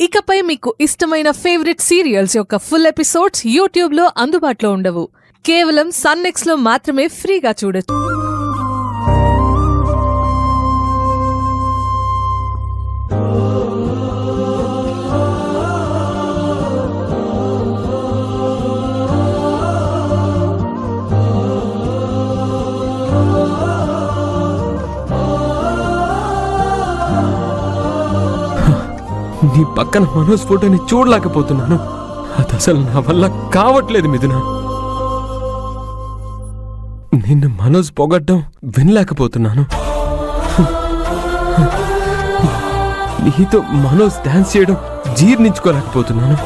ఇకపై మీకు ఇష్టమైన ఫేవరెట్ సీరియల్స్ యొక్క ఫుల్ ఎపిసోడ్స్ యూట్యూబ్లో అందుబాటులో ఉండవు. కేవలం సన్నెక్స్లో మాత్రమే ఫ్రీగా చూడొచ్చు. నీ పక్కన మనోజ్ ఫోటోని చూడలేకపోతున్నాను. అది అసలు నా వల్ల కావట్లేదు మిథున. నిన్ను మనోజ్ పొగడ్డం వినలేకపోతున్నాను. నీతో మనోజ్ డాన్స్ చేయడం జీర్ణించుకోలేకపోతున్నాను.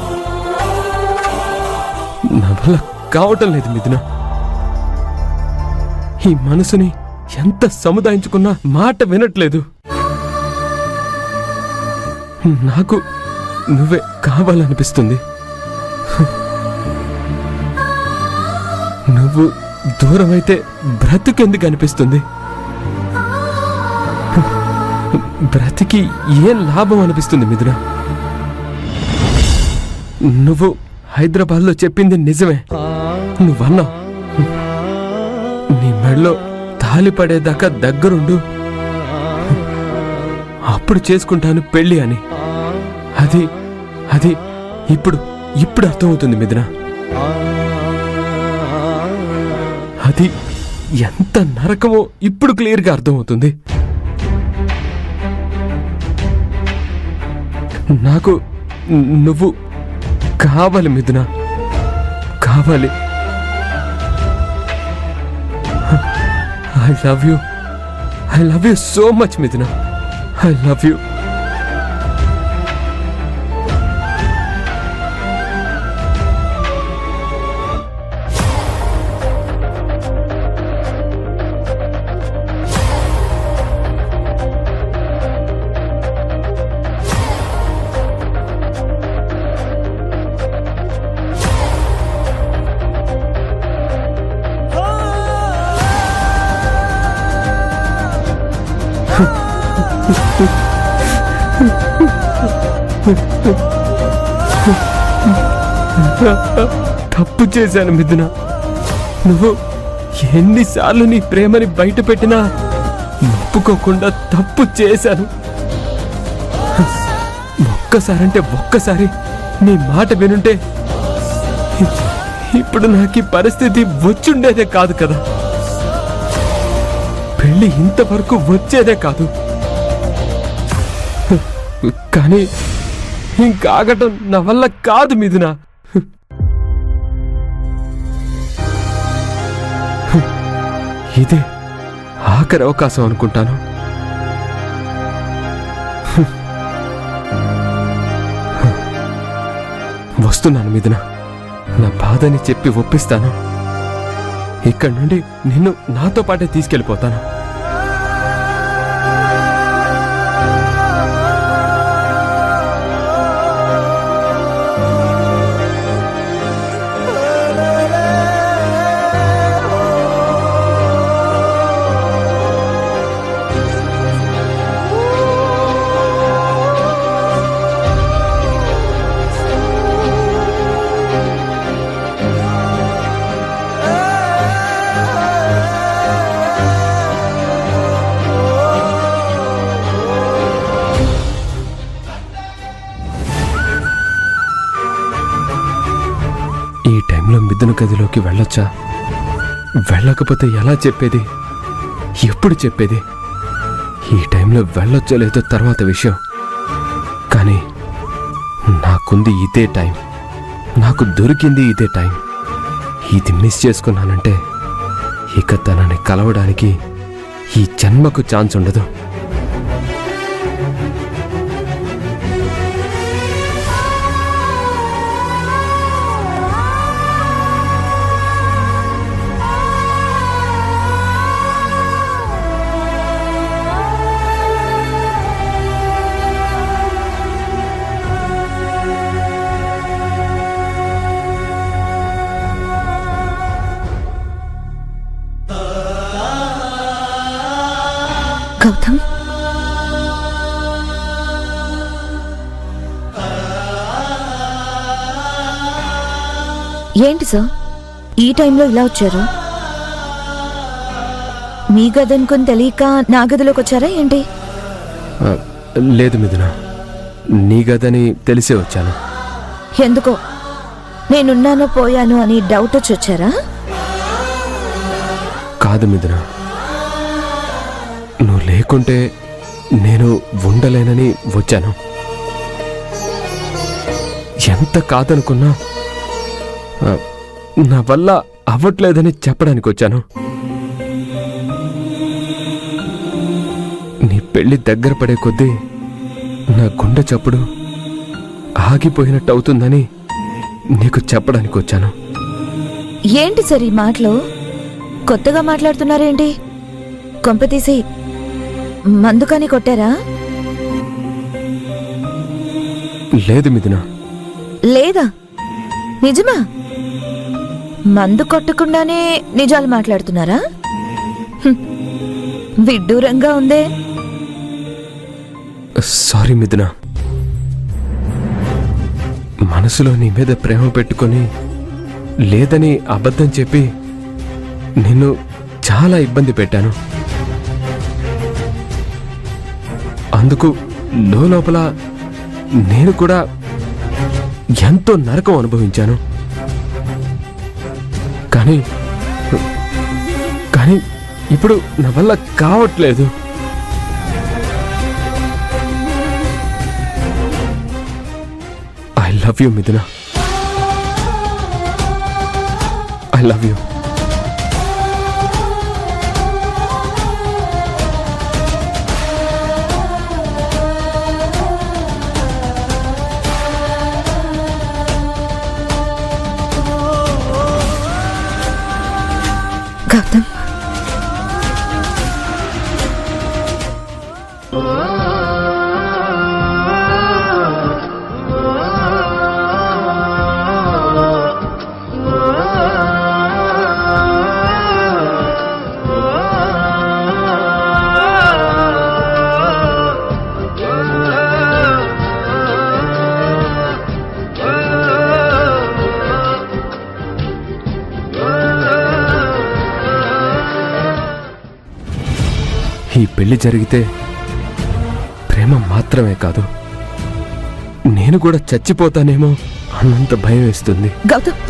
నా వల్ల కావటం లేదు మిథున. ఈ మనసుని ఎంత సముదాయించుకున్నా మాట వినట్లేదు. నాకు నువ్వే కావాలనిపిస్తుంది. నువ్వు దూరమైతే బ్రతుకెందుకు అనిపిస్తుంది? బ్రతికి ఏం లాభం అనిపిస్తుంది మిథున? నువ్వు హైదరాబాద్లో చెప్పింది నిజమే. నువ్వన్నావు నీ మెడలో తాళి పడేదాకా దగ్గరుండు, అప్పుడు చేసుకుంటాను పెళ్ళి అని. అది అది ఇప్పుడు ఇప్పుడు అర్థమవుతుంది మిథున. అది ఎంత నరకమో ఇప్పుడు క్లియర్గా అర్థమవుతుంది. నాకు నువ్వు కావాలి మిథున, కావాలి. I love you so much మిథున. I love you. తప్పు చేశాను మిథున. నువ్వు ఎన్నిసార్లు నీ ప్రేమని బయట పెట్టినా ఒప్పుకోకుండా తప్పు చేశాను. ఒక్కసారంటే ఒక్కసారి నీ మాట వినుంటే ఇప్పుడు నాకు ఈ పరిస్థితి వచ్చుండేదే కాదు కదా. పెళ్ళి ఇంతవరకు వచ్చేదే కాదు. కానీ ఇంకాగటం నా వల్ల కాదు మిథున. ఇదే ఆఖరి అవకాశం అనుకుంటాను. వస్తున్నాను మిథున. నా బాధని చెప్పి ఒప్పిస్తాను. ఇక్కడి నుండి నిన్ను నాతో పాటే తీసుకెళ్ళిపోతాను. ఈ టైంలో మిథున గదిలోకి వెళ్ళొచ్చా? వెళ్ళకపోతే ఎలా చెప్పేది? ఎప్పుడు చెప్పేది? ఈ టైంలో వెళ్ళొచ్చో లేదో తర్వాత విషయం. కానీ నాకుంది ఇదే టైం, నాకు దొరికింది ఇదే టైం. ఇది మిస్ చేసుకున్నానంటే ఇక తనని కలవడానికి ఈ జన్మకు ఛాన్స్ ఉండదు. గౌతమ్ ఏంటి సార్ ఈ టైంలో ఇలా వచ్చారు? మీ గదనుకుని తెలియక నా గదిలోకి వచ్చారా ఏంటి? లేదు మిథున, నీ గదని తెలిసే వచ్చాను. ఎందుకో నేనున్నానో పోయాను అని డౌట్ వచ్చి వచ్చారా? కాదు మిథున, నువ్వు లేకుంటే నేను ఉండలేనని వచ్చాను. ఎంత కాదనుకున్నా నా వల్ల అవ్వట్లేదని చెప్పడానికి వచ్చాను. నీ పెళ్లి దగ్గర పడే కొద్దీ నా గుండె చప్పుడు ఆగిపోయినట్టు అవుతుందని నీకు చెప్పడానికి వచ్చాను. ఏంటి సార్ ఈ మాటలు? కొత్తగా మాట్లాడుతున్నారేంటి? కొంపతీసి మందుకని కొట్టారా? లేదు మిథున. లేదా? నిజమా? మందు కొట్టకుండానే నిజాలు మాట్లాడుతున్నారా? విడ్డూరంగా ఉందే. సారీ మిథున, మనసులో నీ మీద ప్రేమ పెట్టుకొని లేదని అబద్ధం చెప్పి నిన్ను చాలా ఇబ్బంది పెట్టాను. అందుకు లోపల నేను కూడా ఎంతో నరకం అనుభవించాను. కానీ కానీ ఇప్పుడు నా వల్ల కావట్లేదు. ఐ లవ్ యూ మిథున, ఐ లవ్ యూ. గౌతమ్, ఈ పెళ్లి జరిగితే ప్రేమ మాత్రమే కాదు, నేను కూడా చచ్చిపోతానేమో అన్నంత భయం వేస్తుంది. గౌతమ్